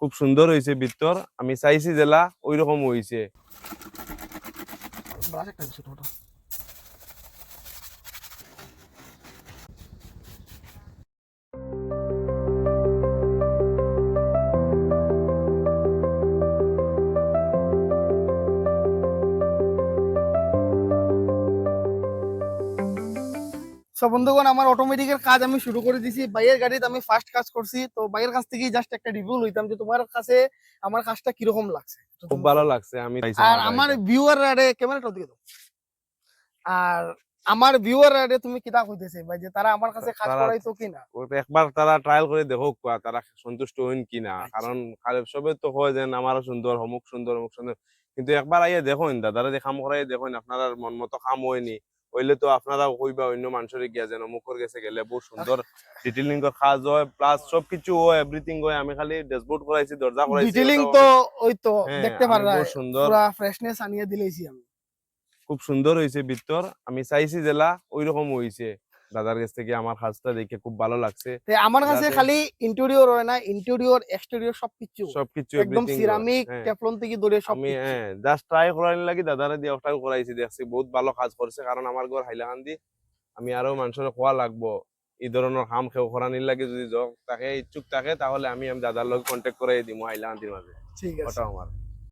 খুব সুন্দর হয়েছে ভিতর, আমি চাইছি জেলা ওই রকম হয়েছে। সো বন্ধুগণ, আমার অটোমেটিকের কাজ আমি শুরু করে দিছি। বাইয়ের গাড়িতে আমি ফার্স্ট কাজ করছি, তো বাইয়ের কাছ থেকেই জাস্ট একটা রিভিউ লইতাম যে তোমার কাছে আমার কাজটা কিরকম লাগছে। তো খুব তুমি ভালো বলো। লাগছে, আমি চাইছি আর আমার আমার গাড়িটা। ভিউয়ার আরে ক্যামেরাটা দিয়ে দাও। আর আমার ভিউয়ার আরে তুমি কিতা কইতেছে ভাই, যে তারা আমার কাছে কাজ তারা করাইতো কিনা? একবার তারা ট্রায়াল করে দেখো তারা সন্তুষ্ট হইন কিনা, আচ্ছা, কারণ সবে তো হয় যে আমারও সুন্দর অমুক সুন্দর অমুক সুন্দর, কিন্তু একবার আইয়ে দেখুন দাদারা যে কাম করাই দেখুন আপনারা মন মতো কাম হয়নি হইলে তো আপনারা কইবা অন্য মানুষের গিয়া যেন অমুকর গেছে গেলে বহুত সুন্দর ডিটেইলিং এর কাজ হয়, প্লাস সবকিছু হয়, এভরিথিং হয়। আমি খালি ড্যাশবোর্ড করাইছি, দরজা করাইছি, ডিটেইলিং ওটাও তো আমি ওই তো হ্যাঁ দেখতে আমি পাররা, বহুত সুন্দর, পুরা ফ্রেশনেস আনিয়ে দিলেইছি আমি। খুব সুন্দর হয়েছে ভিতর, আমি চাইছি জেলা ওই রকম হয়েছে। দাদার কাছ থেকে আমার কাজটা দেখে খুব ভালো লাগছে। তে আমার কাছে যাতে খালি ইন্টেরিয়র হয় না, ইন্টেরিয়র এক্সটেরিয়র সবকিছু সবকিছু একদম এভরিথিং, সিরামিক হ্যাঁ টেফলন থেকে ধরে আমি সবকিছু। হ্যাঁ জাস্ট ট্রাই করার লাগি দাদারে দিয়ে ওটাও করাইছি, দেখছি বহুত ভালো কাজ করছে। কারণ আমার ঘর হাইলাকান্দি, আমি আরো মানুষের খোয়া লাগবো এই ধরনের কাম কেউ করানির লাগে, যদি তাকে ইচ্ছুক থাকে তাহলে আমি দাদার লগে কন্ট্যাক্ট করাই দিমু হাইলাকান্দির মাঝে, ঠিক আছে। ওটাও আমার